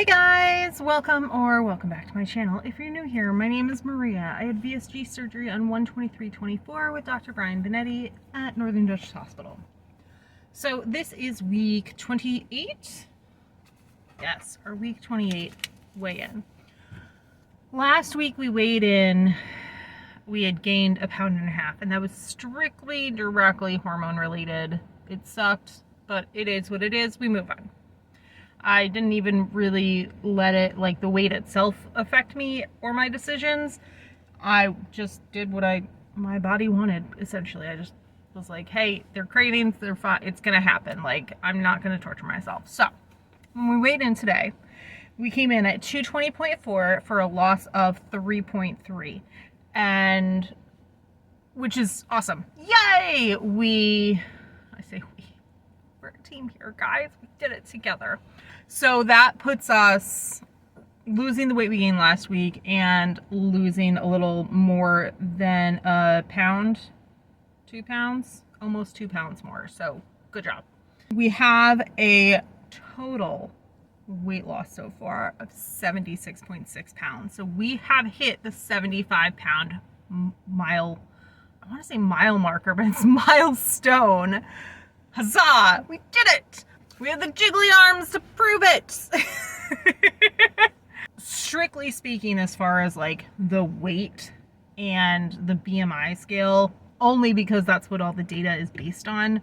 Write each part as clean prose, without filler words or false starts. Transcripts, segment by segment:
Hey guys, welcome back to my channel. If you're new here, my name is Maria. I had VSG surgery on 1/23/24 with Dr. Brian Benetti at Northern Dutch Hospital. So this is week 28. Yes, our week 28 weigh-in. Last week we weighed in, we had gained 1.5 pounds, and that was strictly directly hormone related. It sucked, but it is what it is. We move on. I didn't even really let it, like, the weight itself affect me or my decisions. I just did what my body wanted, essentially. I just was like, hey, they're cravings, they're fine, it's gonna happen. Like, I'm not gonna torture myself. So, when we weighed in today, we came in at 220.4 for a loss of 3.3. And, which is awesome. Yay! I say we. We're a team here, guys. We did it together. So that puts us losing the weight we gained last week and losing a little more than 1 pound, 2 pounds, almost 2 pounds more. So good job. We have a total weight loss so far of 76.6 pounds. So we have hit the 75-pound mile, I want to say mile marker, but it's milestone. Huzzah! We did it! We have the jiggly arms to prove it! Strictly speaking, as far as like the weight and the BMI scale, only because that's what all the data is based on,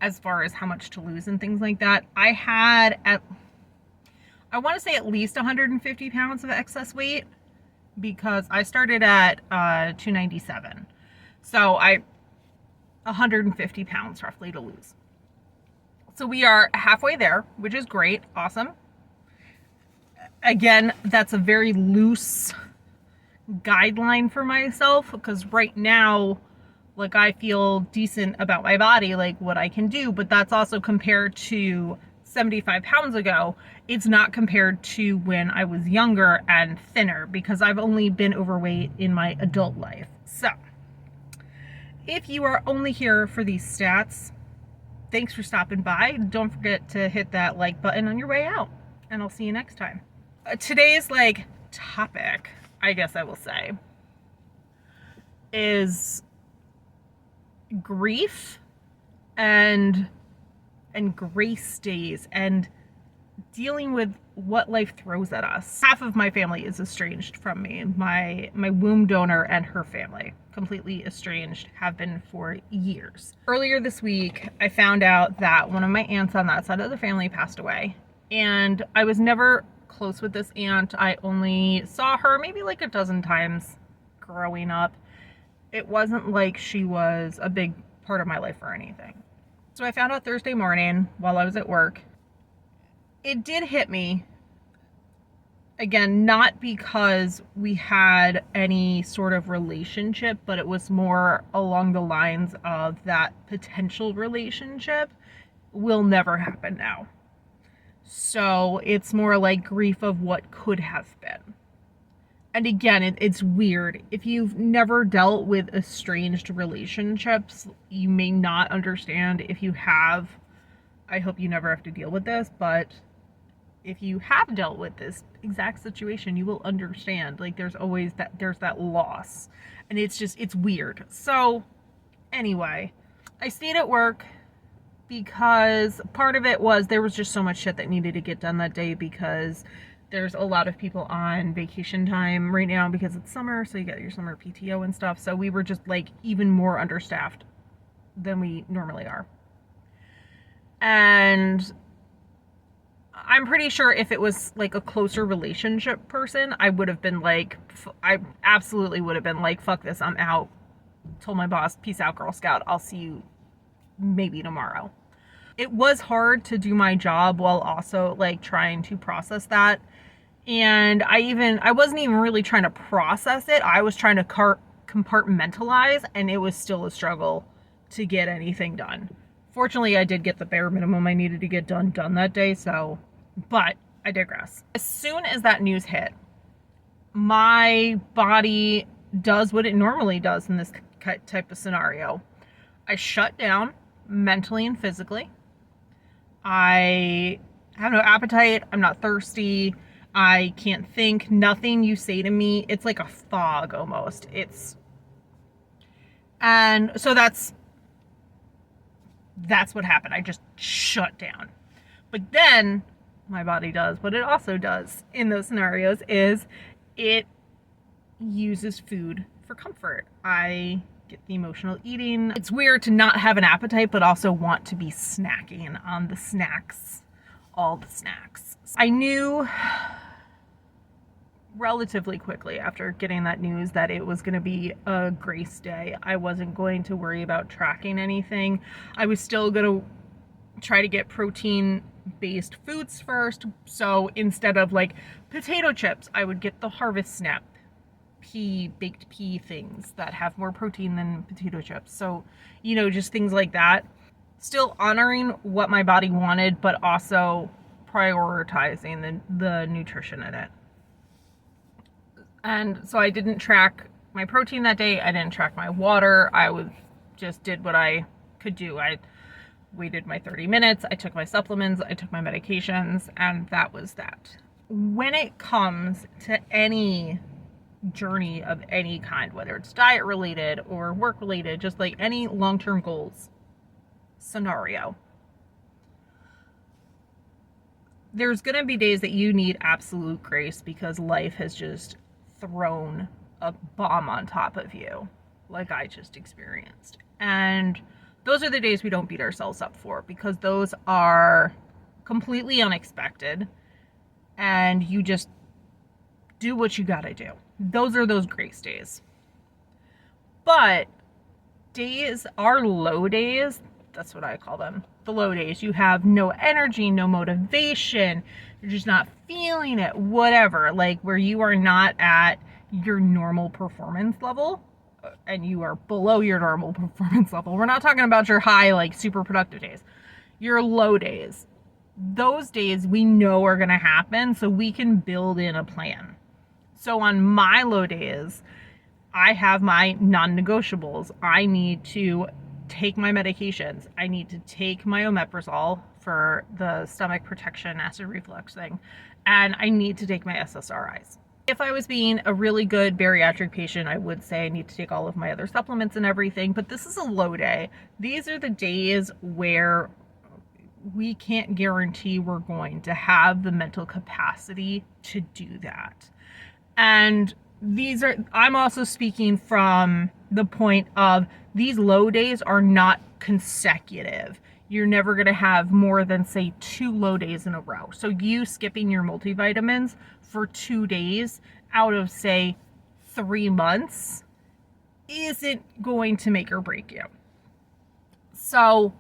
as far as how much to lose and things like that, I had I want to say at least 150 pounds of excess weight, because I started at 297. So 150 pounds roughly to lose. So we are halfway there, which is great. Awesome. Again, that's a very loose guideline for myself, because right now, like, I feel decent about my body, like what I can do, but that's also compared to 75 pounds ago. It's not compared to when I was younger and thinner, because I've only been overweight in my adult life. So if you are only here for these stats, thanks for stopping by. Don't forget to hit that like button on your way out, and I'll see you next time. Today's topic, I guess I will say, is grief and grace days and dealing with what life throws at us. Half of my family is estranged from me. My womb donor and her family, completely estranged, have been for years. Earlier this week, I found out that one of my aunts on that side of the family passed away. And I was never close with this aunt. I only saw her maybe like a dozen times growing up. It wasn't like she was a big part of my life or anything. So I found out Thursday morning while I was at work. It did hit me, again, not because we had any sort of relationship, but it was more along the lines of that potential relationship will never happen now. So it's more like grief of what could have been. And again, it's weird. If you've never dealt with estranged relationships, you may not understand. If you have, I hope you never have to deal with this, but if you have dealt with this exact situation, you will understand. Like, there's that loss, and it's weird. So anyway, I stayed at work because part of it was there was just so much shit that needed to get done that day, because there's a lot of people on vacation time right now because it's summer, so you get your summer PTO and stuff. So we were just like even more understaffed than we normally are. And I'm pretty sure if it was like a closer relationship person, I would have been like, I absolutely would have been like, fuck this, I'm out. Told my boss, peace out, Girl Scout. I'll see you maybe tomorrow. It was hard to do my job while also like trying to process that. And I wasn't even really trying to process it. I was trying to compartmentalize, and it was still a struggle to get anything done. Fortunately, I did get the bare minimum I needed to get done that day, so, but I digress. As soon as that news hit, my body does what it normally does in this type of scenario. I shut down mentally and physically. I I have no appetite. I'm not thirsty. I can't think. Nothing you say to me, it's like a fog almost. And so that's what happened. I just shut down. But then my body does what it also does in those scenarios is it uses food for comfort. I get the emotional eating. It's weird to not have an appetite but also want to be snacking on the snacks, all the snacks. I knew relatively quickly after getting that news that it was going to be a grace day. I wasn't going to worry about tracking anything. I was still going to try to get protein based foods first. So instead of like potato chips, I would get the Harvest Snap baked pea things that have more protein than potato chips. So, just things like that. Still honoring what my body wanted, but also prioritizing the nutrition in it. And so I didn't track my protein that day. I didn't track my water. Just did what I could do. I waited my 30 minutes. I took my supplements. I took my medications, and that was that. When it comes to any journey of any kind, whether it's diet related or work related, just like any long-term goals scenario, there's going to be days that you need absolute grace because life has just thrown a bomb on top of you, like I just experienced. And those are the days we don't beat ourselves up for, because those are completely unexpected and you just do what you gotta do. Those are those grace days. But days are low days. That's what I call them. The low days. You have no energy, no motivation. You're just not feeling it, whatever. Like where you are not at your normal performance level and you are below your normal performance level. We're not talking about your high, like super productive days. Your low days. Those days we know are going to happen, so we can build in a plan. So on my low days, I have my non-negotiables. I need to take my medications. I need to take my omeprazole for the stomach protection acid reflux thing. And I need to take my SSRIs. If I was being a really good bariatric patient, I would say I need to take all of my other supplements and everything, but this is a low day. These are the days where we can't guarantee we're going to have the mental capacity to do that. And I'm also speaking from the point of these low days are not consecutive. You're never going to have more than, say, 2 low days in a row. So you skipping your multivitamins for 2 days out of, say, 3 months isn't going to make or break you. So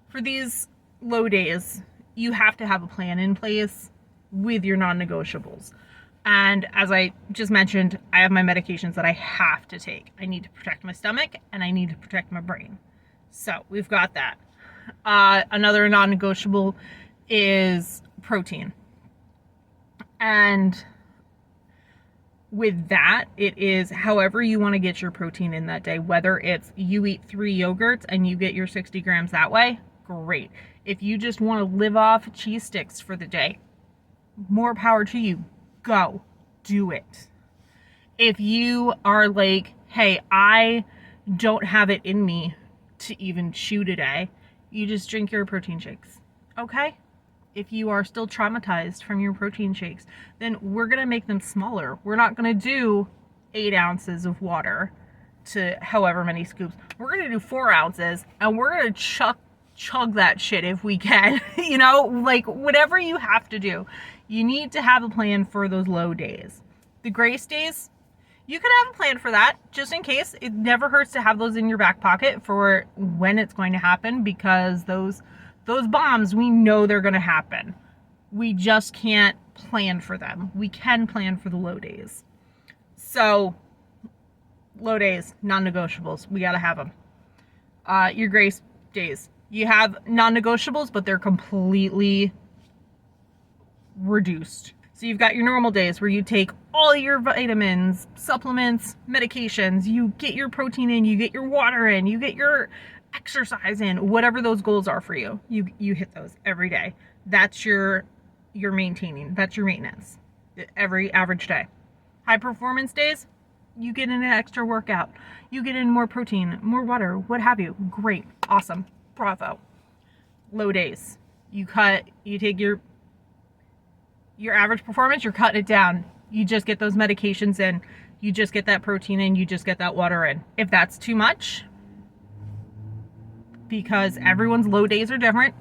for these low days, you have to have a plan in place with your non-negotiables. And as I just mentioned, I have my medications that I have to take. I need to protect my stomach and I need to protect my brain. So we've got that. Another non-negotiable is protein. And with that, it is however you want to get your protein in that day. Whether it's you eat 3 yogurts and you get your 60 grams that way, great. If you just want to live off cheese sticks for the day, more power to you. Go. Do it. If you are like, hey, I don't have it in me to even chew today, you just drink your protein shakes. Okay? If you are still traumatized from your protein shakes, then we're going to make them smaller. We're not going to do 8 ounces of water to however many scoops. We're going to do 4 ounces and we're going to chug that shit if we can. Like whatever you have to do. You need to have a plan for those low days. The grace days, you could have a plan for that just in case. It never hurts to have those in your back pocket for when it's going to happen, because those bombs, we know they're going to happen. We just can't plan for them. We can plan for the low days. So low days, non-negotiables, we got to have them. Your grace days, you have non-negotiables, but they're completely reduced. So you've got your normal days where you take all your vitamins, supplements, medications, you get your protein in, you get your water in, you get your exercise in, whatever those goals are for you. You hit those every day. That's your you're maintaining. That's your maintenance every average day. High performance days, you get in an extra workout, you get in more protein, more water, what have you. Great, awesome, bravo. Low days, you take your average performance, you're cutting it down. You just get those medications in, you just get that protein in, you just get that water in. If that's too much, because everyone's low days are different,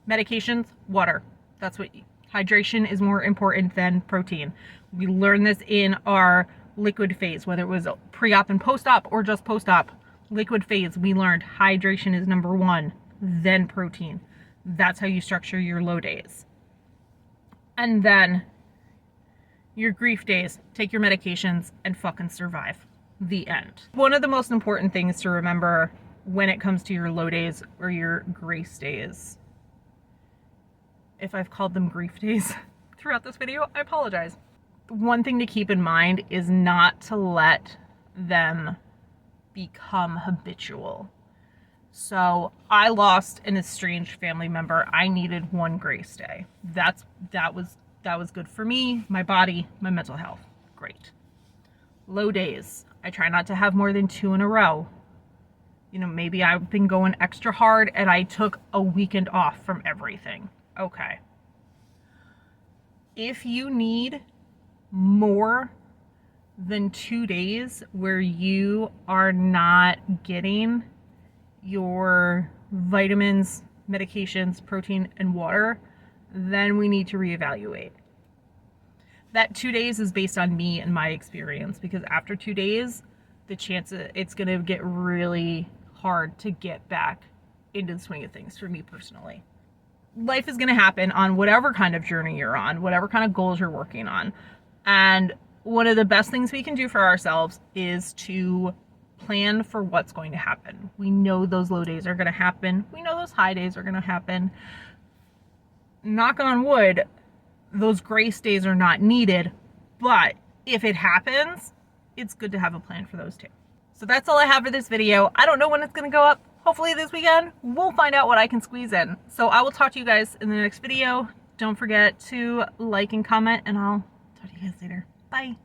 medications, water. That's what, hydration is more important than protein. We learned this in our liquid phase, whether it was pre-op and post-op or just post-op. Liquid phase, we learned hydration is number one, then protein. That's how you structure your low days. And then your grief days, take your medications and fucking survive. The end. One of the most important things to remember when it comes to your low days or your grace days, if I've called them grief days throughout this video, I apologize. One thing to keep in mind is not to let them become habitual. So I lost an estranged family member. I needed one grace day. That was good for me, my body, my mental health. Great. Low days, I try not to have more than 2 in a row. You know, maybe I've been going extra hard and I took a weekend off from everything. Okay. If you need more than 2 days where you are not getting your vitamins, medications, protein, and water, then we need to reevaluate. That 2 days is based on me and my experience, because after 2 days, the chance it's going to get really hard to get back into the swing of things for me personally. Life is going to happen on whatever kind of journey you're on, whatever kind of goals you're working on. And one of the best things we can do for ourselves is to plan for what's going to happen. We know those low days are going to happen. We know those high days are going to happen. Knock on wood, those grace days are not needed, but if it happens, it's good to have a plan for those too. So that's all I have for this video. I don't know when it's going to go up. Hopefully this weekend. We'll find out what I can squeeze in. So I will talk to you guys in the next video. Don't forget to like and comment, and I'll talk to you guys later. Bye.